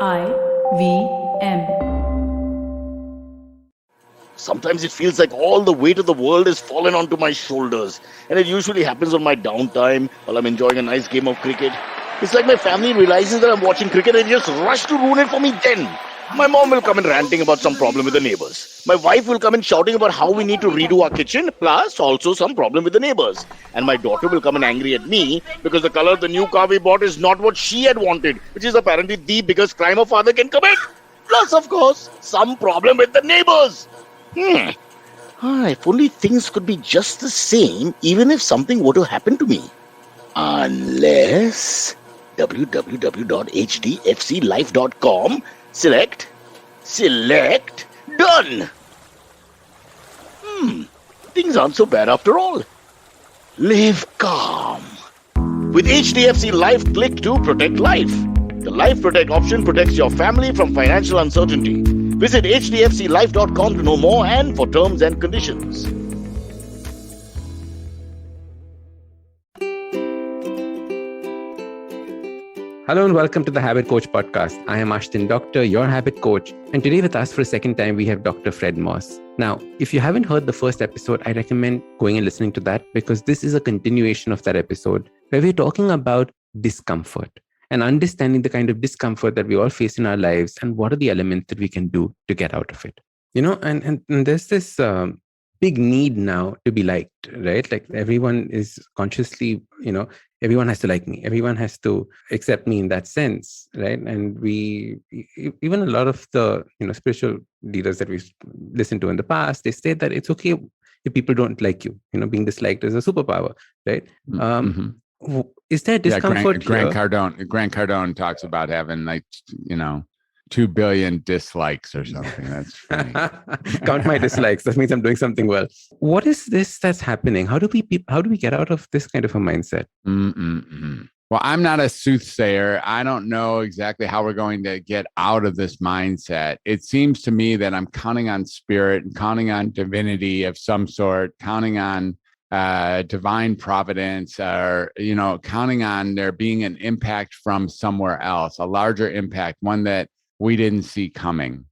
IVM. Sometimes it feels like all the weight of the world is fallen onto my shoulders, and it usually happens on my downtime while I'm enjoying a nice game of cricket. It's like my family realizes that I'm watching cricket and just rush to ruin it for me then. My mom will come in ranting about some problem with the neighbors. My wife will come in shouting about how we need to redo our kitchen, plus also some problem with the neighbors. And my daughter will come in angry at me because the color of the new car we bought is not what she had wanted, which is apparently the biggest crime a father can commit. Plus, of course, some problem with the neighbors. If only things could be just the same, even if something were to happen to me. Unless www.hdfclife.com, select, done. Things aren't so bad after all. Live calm. With HDFC Life, click to protect life. The Life Protect option protects your family from financial uncertainty. Visit hdfclife.com to know more and for terms and conditions. Hello and welcome to the Habit Coach podcast. I am Ashdin Doctor, your habit coach. And today with us for a second time, we have Dr. Fred Moss. Now, if you haven't heard the first episode, I recommend going and listening to that because this is a continuation of that episode where we're talking about discomfort and understanding the kind of discomfort that we all face in our lives and what are the elements that we can do to get out of it. You know, and there's this big need now to be liked, right? Like everyone is consciously, everyone has to like me. Everyone has to accept me in that sense, right? And we, even a lot of the, spiritual leaders that we've listened to in the past, they say that it's okay if people don't like you. Being disliked is a superpower, right? Is there discomfort? Grant Cardone talks about having 2 billion dislikes or something. That's funny. Count my dislikes. That means I'm doing something well. What is this that's happening? How do we get out of this kind of a mindset? Well, I'm not a soothsayer. I don't know exactly how we're going to get out of this mindset. It seems to me that I'm counting on spirit and counting on divinity of some sort, counting on divine providence, or counting on there being an impact from somewhere else, a larger impact, one that we didn't see coming.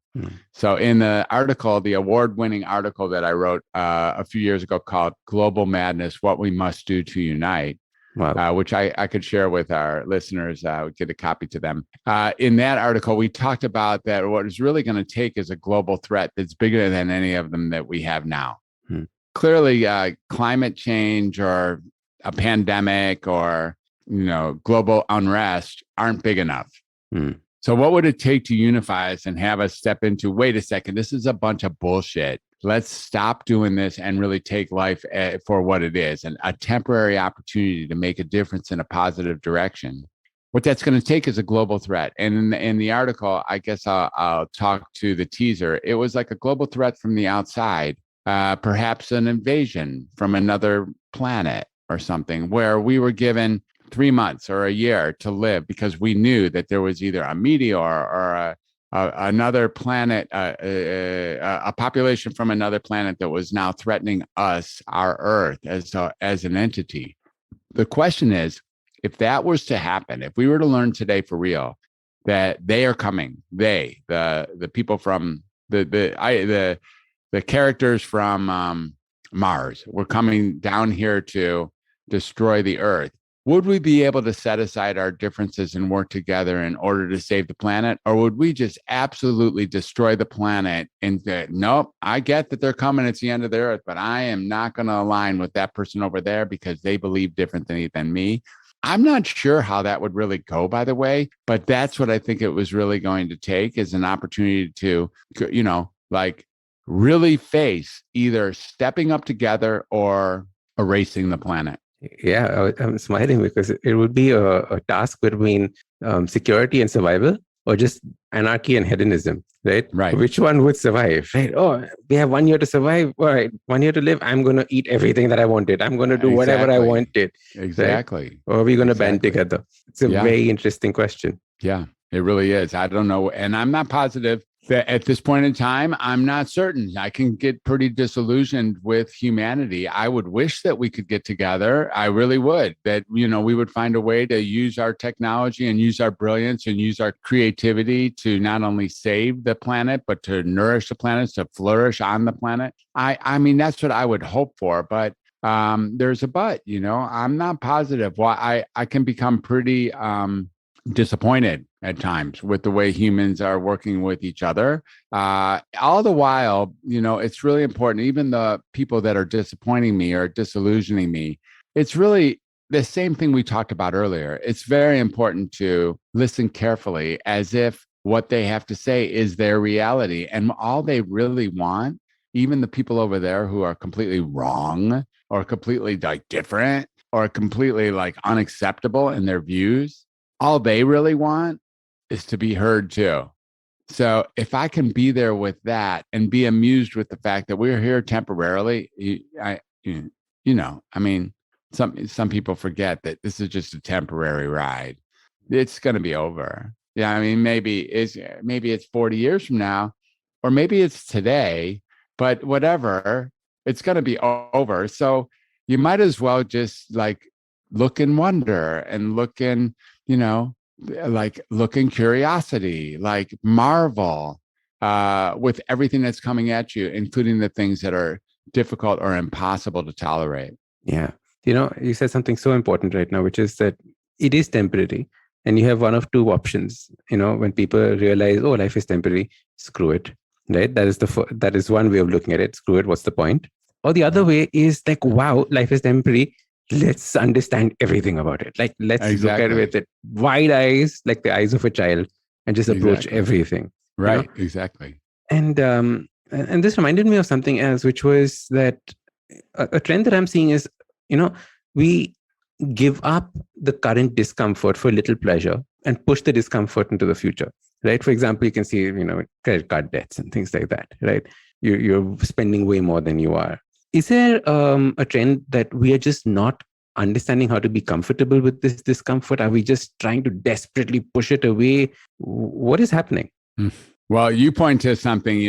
So in the article, the award-winning article that I wrote a few years ago called Global Madness, What We Must Do to Unite, which I could share with our listeners, get a copy to them. In that article, we talked about that what is really going to take is a global threat that's bigger than any of them that we have now. Clearly, climate change or a pandemic or global unrest aren't big enough. So what would it take to unify us and have us step into, wait a second, this is a bunch of bullshit. Let's stop doing this and really take life for what it is, and a temporary opportunity to make a difference in a positive direction. What that's going to take is a global threat. And in the article, I guess I'll talk to the teaser. It was like a global threat from the outside, perhaps an invasion from another planet or something, where we were given 3 months or a year to live because we knew that there was either a meteor or another planet, a population from another planet that was now threatening us, our Earth, as an entity. The question is, if that was to happen, if we were to learn today for real that they are coming, the people from the characters from Mars were coming down here to destroy the Earth, would we be able to set aside our differences and work together in order to save the planet? Or would we just absolutely destroy the planet and say, nope, I get that they're coming, it's the end of the Earth, but I am not going to align with that person over there because they believe differently than me? I'm not sure how that would really go, by the way, but that's what I think it was really going to take, is an opportunity to, really face either stepping up together or erasing the planet. Yeah, I'm smiling because it would be a task between security and survival, or just anarchy and hedonism, right? Right. Which one would survive, right? Oh, we have 1 year to survive. All right, 1 year to live. I'm going to eat everything that I wanted. I'm going to do whatever I wanted. Exactly. Right? Or are we going to band together? It's a very interesting question. Yeah, it really is. I don't know. And I'm not positive At this point in time, I'm not certain. I can get pretty disillusioned with humanity. I would wish that we could get together. I really would. That, we would find a way to use our technology and use our brilliance and use our creativity to not only save the planet, but to nourish the planet, to flourish on the planet. I mean, that's what I would hope for. But there's a but. I'm not positive. Well, I can become pretty disappointed at times with the way humans are working with each other. All the while, it's really important. Even the people that are disappointing me or disillusioning me, it's really the same thing we talked about earlier. It's very important to listen carefully as if what they have to say is their reality. And all they really want, even the people over there who are completely wrong or completely like different or completely like unacceptable in their views, all they really want is to be heard too. So if I can be there with that and be amused with the fact that we're here temporarily, I mean, some people forget that this is just a temporary ride. It's going to be over. Yeah, I mean, maybe it's 40 years from now, or maybe it's today, but whatever, it's going to be over. So you might as well just like look in wonder and look in, like look in curiosity, like marvel with everything that's coming at you, including the things that are difficult or impossible to tolerate. Yeah. You said something so important right now, which is that it is temporary. And you have one of two options. When people realize, oh, life is temporary, screw it, right? That is one way of looking at it. Screw it. What's the point? Or the other way is like, wow, life is temporary. Let's understand everything about it. Like, let's look at it with it wide eyes, like the eyes of a child, and just approach everything. Right. Exactly. And this reminded me of something else, which was that a trend that I'm seeing is, we give up the current discomfort for little pleasure and push the discomfort into the future. Right. For example, you can see, credit card debts and things like that. Right. You're spending way more than you are. Is there a trend that we are just not understanding how to be comfortable with this discomfort? Are we just trying to desperately push it away? What is happening? Well, you point to something,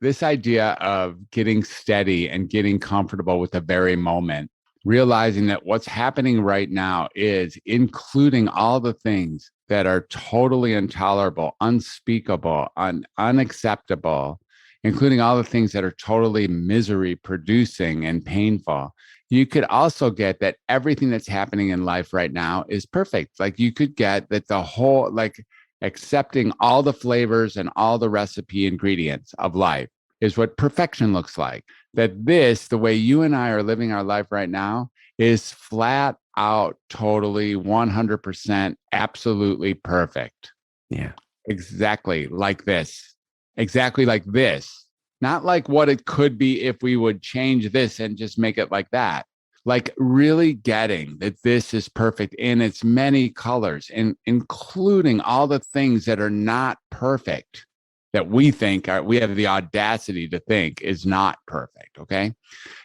this idea of getting steady and getting comfortable with the very moment, realizing that what's happening right now is including all the things that are totally intolerable, unspeakable, unacceptable, including all the things that are totally misery producing and painful. You could also get that everything that's happening in life right now is perfect. Like you could get that the whole, like accepting all the flavors and all the recipe ingredients of life is what perfection looks like. That the way you and I are living our life right now is flat out, totally 100% absolutely perfect. Yeah. Exactly like this. Exactly like this. Not like what it could be if we would change this and just make it like that. Like really getting that this is perfect in its many colors, and including all the things that are not perfect that we think we have the audacity to think is not perfect. Okay.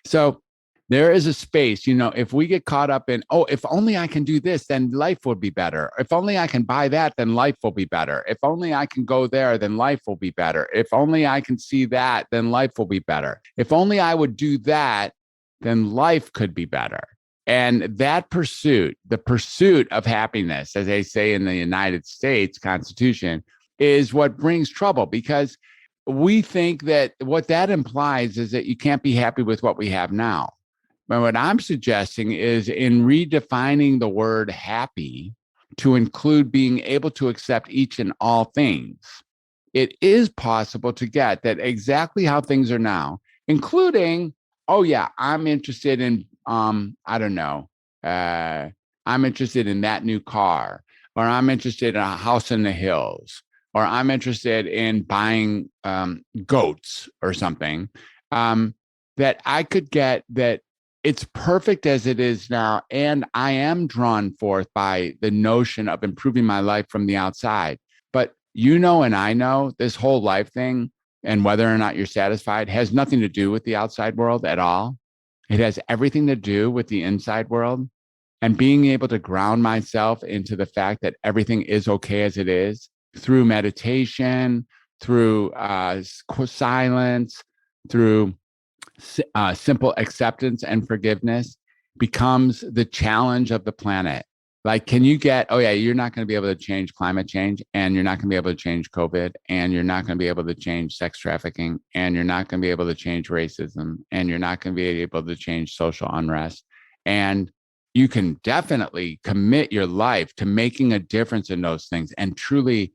So there is a space, if we get caught up in, oh, if only I can do this, then life will be better. If only I can buy that, then life will be better. If only I can go there, then life will be better. If only I can see that, then life will be better. If only I would do that, then life could be better. And that pursuit, the pursuit of happiness, as they say in the United States Constitution, is what brings trouble, because we think that what that implies is that you can't be happy with what we have now. But what I'm suggesting is in redefining the word happy to include being able to accept each and all things, it is possible to get that exactly how things are now, including, oh yeah, I'm interested in, I don't know, I'm interested in that new car, or I'm interested in a house in the hills, or I'm interested in buying goats or something, that I could get that it's perfect as it is now. And I am drawn forth by the notion of improving my life from the outside. But and I know this whole life thing and whether or not you're satisfied has nothing to do with the outside world at all. It has everything to do with the inside world, and being able to ground myself into the fact that everything is okay as it is through meditation, through silence, through simple acceptance and forgiveness, becomes the challenge of the planet. Like, can you get, oh yeah, you're not going to be able to change climate change, and you're not going to be able to change COVID, and you're not going to be able to change sex trafficking, and you're not going to be able to change racism, and you're not going to be able to change social unrest. And you can definitely commit your life to making a difference in those things and truly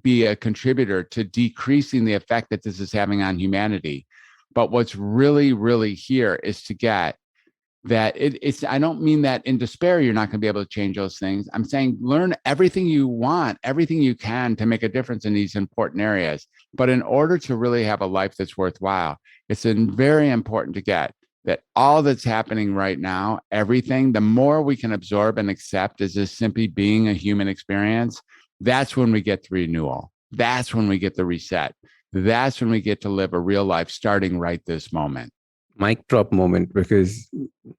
be a contributor to decreasing the effect that this is having on humanity. But what's really, really here is to get that it's, I don't mean that in despair, you're not going to be able to change those things. I'm saying learn everything you want, everything you can to make a difference in these important areas. But in order to really have a life that's worthwhile, it's very important to get that all that's happening right now, everything, the more we can absorb and accept as just simply being a human experience, that's when we get the renewal. That's when we get the reset. That's when we get to live a real life starting right this moment. Mic drop moment, because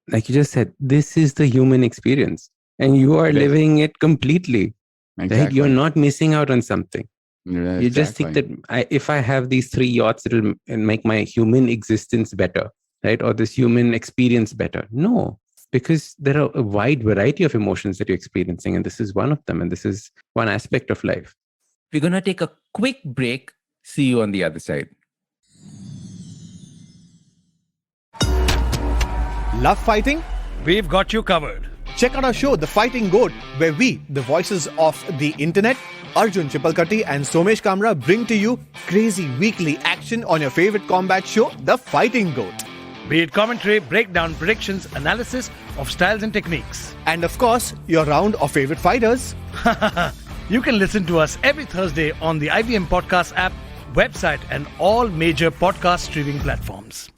like you just said, this is the human experience and you are living it completely. Exactly. Right? You're not missing out on something. Exactly. You just think that if I have these 3 yachts, it'll make my human existence better, right? Or this human experience better. No, because there are a wide variety of emotions that you're experiencing, and this is one of them, and this is one aspect of life. We're going to take a quick break. See you on the other side. Love fighting? We've got you covered. Check out our show, The Fighting Goat, where we, the voices of the internet, Arjun Chipalkatti and Somesh Kamra, bring to you crazy weekly action on your favorite combat show, The Fighting Goat. Be it commentary, breakdown, predictions, analysis of styles and techniques. And of course, your round of favorite fighters. You can listen to us every Thursday on the IBM Podcast app, website, and all major podcast streaming platforms.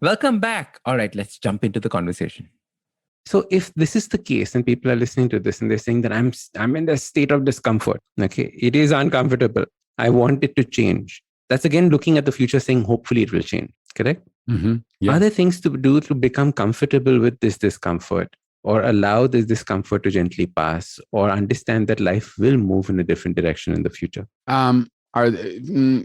Welcome back. All right, let's jump into the conversation. So if this is the case and people are listening to this and they're saying that I'm in a state of discomfort, okay, it is uncomfortable, I want it to change. That's again looking at the future saying hopefully it will change, correct? Mm-hmm. Yeah. Are there things to do to become comfortable with this discomfort, or allow this discomfort to gently pass, or understand that life will move in a different direction in the future?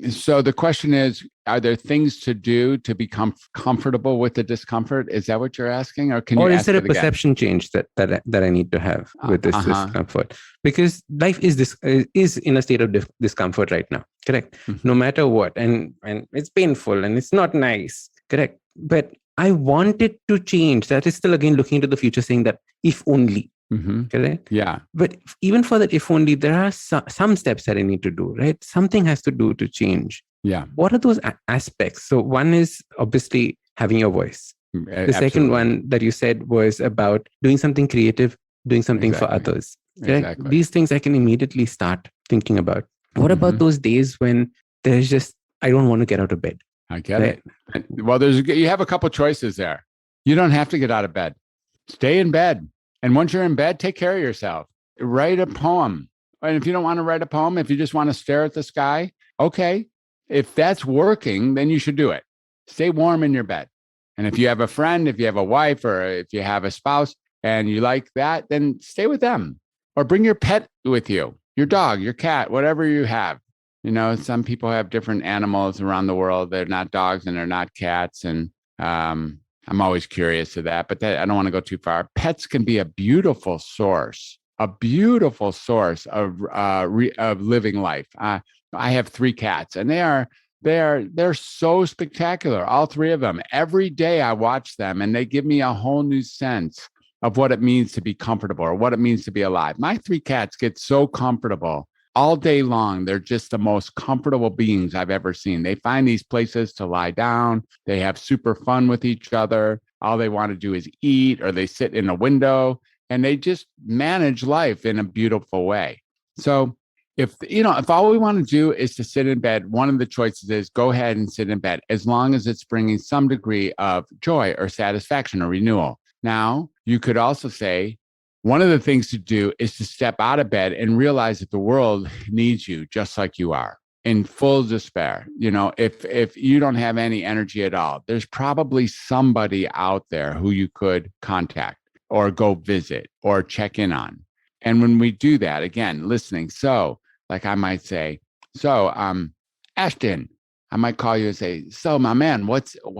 So the question is, are there things to do to become comfortable with the discomfort? Is that what you're asking? Or is there a perception change that I need to have with this discomfort? Because life is in a state of discomfort right now, correct? Mm-hmm. No matter what. And it's painful and it's not nice, correct? But I want it to change. That is still again looking into the future saying that if only. Mm-hmm. Correct? Yeah. But even for that, if only, there are some steps that I need to do, right? Something has to do to change. Yeah. What are those aspects? So one is obviously having your voice. The second one that you said was about doing something creative, doing something for others. Correct? Exactly. These things I can immediately start thinking about. What about those days when there's just, I don't want to get out of bed? I get it. Well, you have a couple choices there. You don't have to get out of bed. Stay in bed. And once you're in bed, take care of yourself. Write a poem. And if you don't want to write a poem, if you just want to stare at the sky, okay. If that's working, then you should do it. Stay warm in your bed. And if you have a friend, if you have a wife, or if you have a spouse and you like that, then stay with them. Or bring your pet with you, your dog, your cat, whatever you have. You know, some people have different animals around the world. They're not dogs and they're not cats. And I'm always curious of that, but I don't want to go too far. Pets can be a beautiful source of living life. I have 3 cats, and they're so spectacular. All 3 of them. Every day I watch them, and they give me a whole new sense of what it means to be comfortable, or what it means to be alive. My 3 cats get so comfortable all day long. They're just the most comfortable beings I've ever seen. They find these places to lie down. They have super fun with each other. All they want to do is eat, or they sit in a window, and they just manage life in a beautiful way. So if all we want to do is to sit in bed, one of the choices is go ahead and sit in bed, as long as it's bringing some degree of joy or satisfaction or renewal. Now, you could also say, one of the things to do is to step out of bed and realize that the world needs you just like you are, in full despair. You know, if you don't have any energy at all, there's probably somebody out there who you could contact or go visit or check in on. And when we do that, again, listening. So like I might say, so Ashdin, I might call you and say, so my man,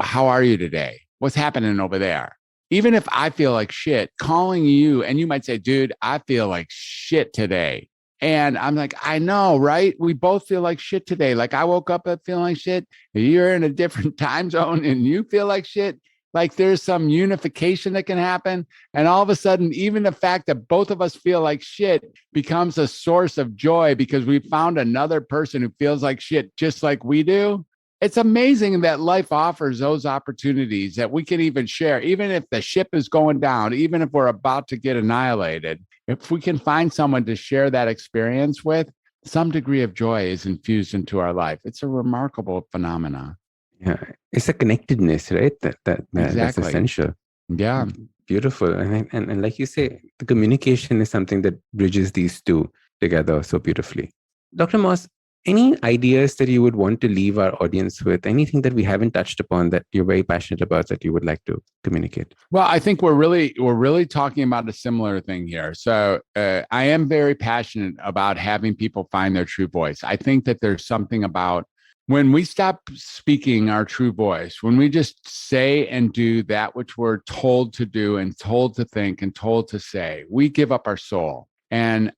how are you today? What's happening over there? Even if I feel like shit, calling you, and you might say, dude, I feel like shit today. And I'm like, I know, right? We both feel like shit today. Like I woke up feeling like shit. You're in a different time zone and you feel like shit. Like there's some unification that can happen. And all of a sudden, even the fact that both of us feel like shit becomes a source of joy because we found another person who feels like shit just like we do. It's amazing that life offers those opportunities that we can even share, even if the ship is going down, even if we're about to get annihilated. If we can find someone to share that experience with, some degree of joy is infused into our life. It's a remarkable phenomenon. Yeah, it's a connectedness, right? That's Exactly. essential. Yeah. Beautiful. And like you say, the communication is something that bridges these two together so beautifully. Dr. Moss, any ideas that you would want to leave our audience with? Anything that we haven't touched upon that you're very passionate about that you would like to communicate? Well, I think we're really talking about a similar thing here. So I am very passionate about having people find their true voice. I think that there's something about when we stop speaking our true voice, when we just say and do that which we're told to do and told to think and told to say, we give up our soul. And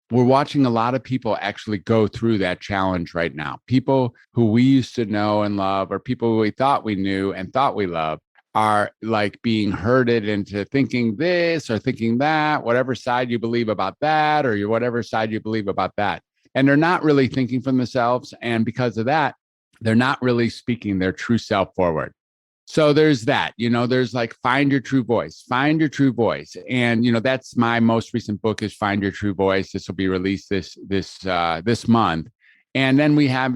we're watching a lot of people actually go through that challenge right now. People who we used to know and love, or people who we thought we knew and thought we loved, are like being herded into thinking this or thinking that, whatever side you believe about that, or whatever side you believe about that. And they're not really thinking for themselves. And because of that, they're not really speaking their true self forward. So there's that, there's like, find your true voice, find your true voice. And, that's my most recent book is Find Your True Voice. This will be released this month. And then we have,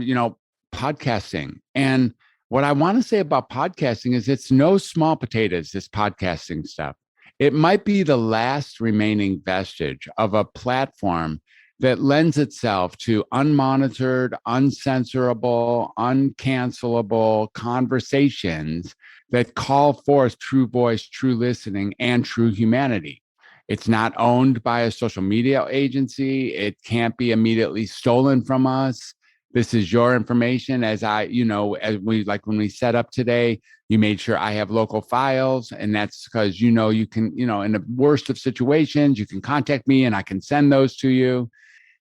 podcasting. And what I want to say about podcasting is it's no small potatoes, this podcasting stuff. It might be the last remaining vestige of a platform that lends itself to unmonitored, uncensorable, uncancelable conversations that call forth true voice, true listening, and true humanity. It's not owned by a social media agency. It can't be immediately stolen from us. This is your information. As when we set up today, you made sure I have local files. And that's because, you can, in the worst of situations, you can contact me and I can send those to you.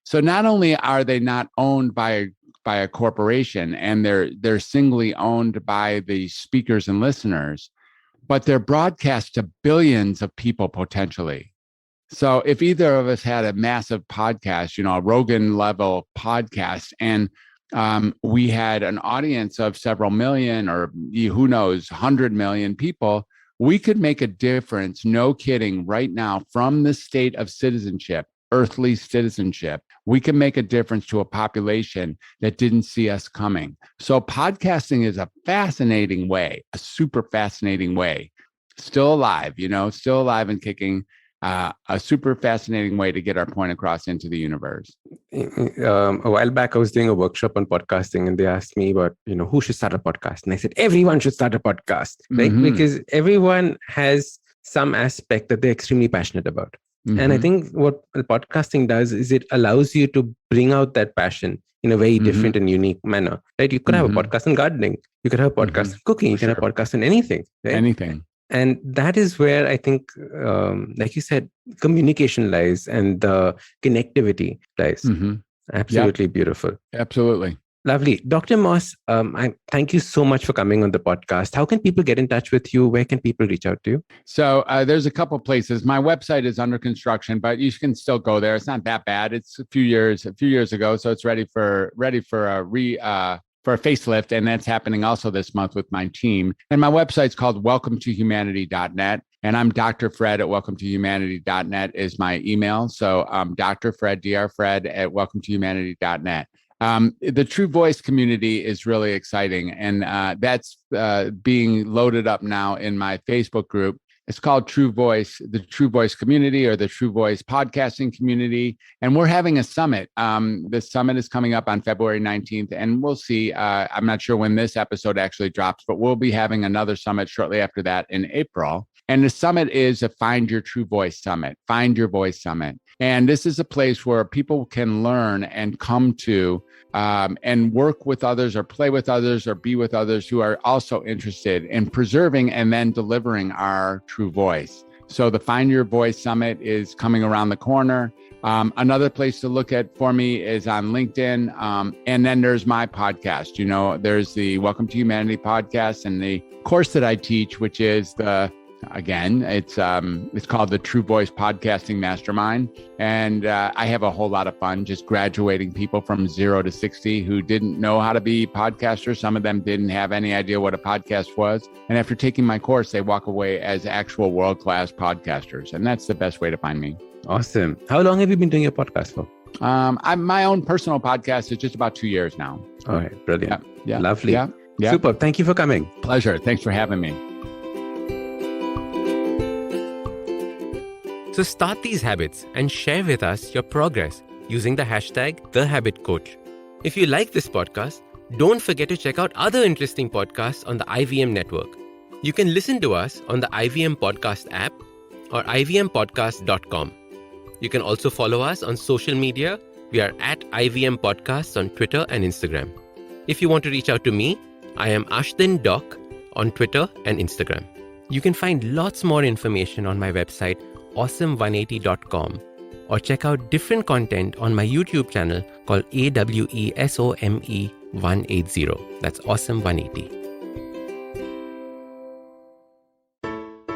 So not only are they not owned by a corporation and they're singly owned by the speakers and listeners, but they're broadcast to billions of people potentially. So if either of us had a massive podcast, a Rogan level podcast, and we had an audience of several million or who knows, 100 million people, we could make a difference, no kidding, right now from the state of citizenship, earthly citizenship. We can make a difference to a population that didn't see us coming. So podcasting is a fascinating way, a super fascinating way, still alive and kicking, a super fascinating way to get our point across into the universe. A while back, I was doing a workshop on podcasting and they asked me about, who should start a podcast? And I said, everyone should start a podcast, right? Mm-hmm. Because everyone has some aspect that they're extremely passionate about. Mm-hmm. And I think what podcasting does is it allows you to bring out that passion in a very different and unique manner, right? You could have a podcast on gardening. You could have a podcast on cooking. You can have a podcast on anything, right? Anything. And that is where I think, like you said, communication lies and the connectivity lies. Mm-hmm. Absolutely beautiful. Absolutely. Lovely. Dr. Moss, I thank you so much for coming on the podcast. How can people get in touch with you? Where can people reach out to you? So there's a couple places. My website is under construction, but you can still go there. It's not that bad. It's a few years ago, so it's ready for a facelift, and that's happening also this month with my team. And my website's called welcometohumanity.net. And I'm Dr. Fred at welcometohumanity.net is my email. So Dr. Fred, Dr. Fred at welcometohumanity.net. The True Voice community is really exciting. And that's being loaded up now in my Facebook group. It's called True Voice, the True Voice community or the True Voice podcasting community. And we're having a summit. The summit is coming up on February 19th, and we'll see. I'm not sure when this episode actually drops, but we'll be having another summit shortly after that in April. And the summit is a Find Your True Voice Summit, Find Your Voice Summit. And this is a place where people can learn and come to and work with others or play with others or be with others who are also interested in preserving and then delivering our true voice. So the Find Your Voice Summit is coming around the corner. Another place to look at for me is on LinkedIn. And then there's my podcast. You know, there's the Welcome to Humanity podcast and the course that I teach, which is it's called the True Voice Podcasting Mastermind. And I have a whole lot of fun just graduating people from 0 to 60 who didn't know how to be podcasters. Some of them didn't have any idea what a podcast was. And after taking my course, they walk away as actual world-class podcasters. And that's the best way to find me. Awesome. How long have you been doing your podcast for? My own personal podcast is just about 2 years now. All right. Brilliant. Yeah. Lovely. Yeah. Super. Thank you for coming. Pleasure. Thanks for having me. So start these habits and share with us your progress using the hashtag #TheHabitCoach. If you like this podcast, don't forget to check out other interesting podcasts on the IVM network. You can listen to us on the IVM Podcast app or ivmpodcast.com. You can also follow us on social media. We are at IVM Podcasts on Twitter and Instagram. If you want to reach out to me, I am Ashdin Doc on Twitter and Instagram. You can find lots more information on my website, awesome180.com, or check out different content on my YouTube channel called AWESOME180. That's Awesome180.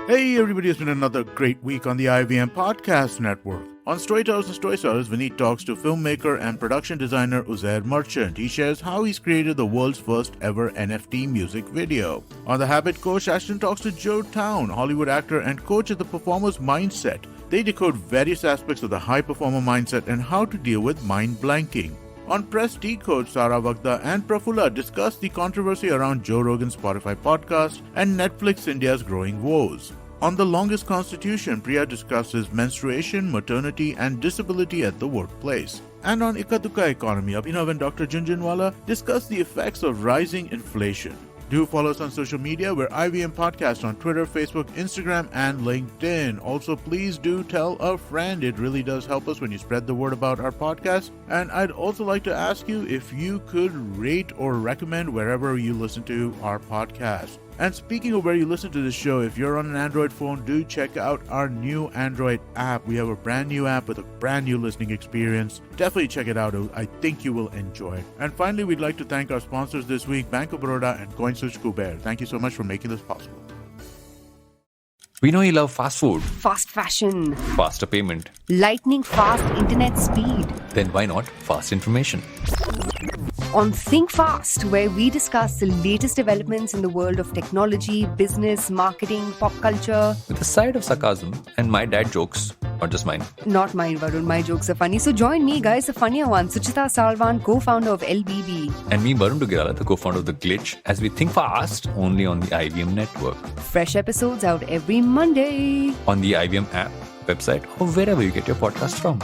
Hey everybody, it's been another great week on the IVM Podcast Network. On Storytellers and Storytellers, Vineet talks to filmmaker and production designer Uzair Merchant. He shares how he's created the world's first ever NFT music video. On The Habit Coach, Ashdin talks to Joe Town, Hollywood actor and coach of the performer's mindset. They decode various aspects of the high performer mindset and how to deal with mind blanking. On Press Decode, Sara Vagda and Prafulla discuss the controversy around Joe Rogan's Spotify podcast and Netflix India's growing woes. On The Longest Constitution, Priya discusses menstruation, maternity, and disability at the workplace. And on Ikaduka Economy, Abhinav and Dr. Junjunwala discuss the effects of rising inflation. Do follow us on social media. We're IVM Podcast on Twitter, Facebook, Instagram, and LinkedIn. Also, please do tell a friend. It really does help us when you spread the word about our podcast. And I'd also like to ask you if you could rate or recommend wherever you listen to our podcast. And speaking of where you listen to this show, if you're on an Android phone, do check out our new Android app. We have a brand new app with a brand new listening experience. Definitely check it out. I think you will enjoy it. And finally, we'd like to thank our sponsors this week, Bank of Baroda and CoinSwitch Kuber. Thank you so much for making this possible. We know you love fast food, Fast fashion, faster payment. lightning fast internet speed. Then why not fast information? On Think Fast, where we discuss the latest developments in the world of technology, business, marketing, pop culture. With a side of sarcasm and my dad jokes, not just mine. Not mine, Varun. My jokes are funny. So join me, guys, the funnier one, Suchita Salvan, co-founder of LBB. And me, Varun Dugirala, the co-founder of The Glitch, as we think fast only on the IVM network. Fresh episodes out every Monday. On the IVM app, website, or wherever you get your podcast from.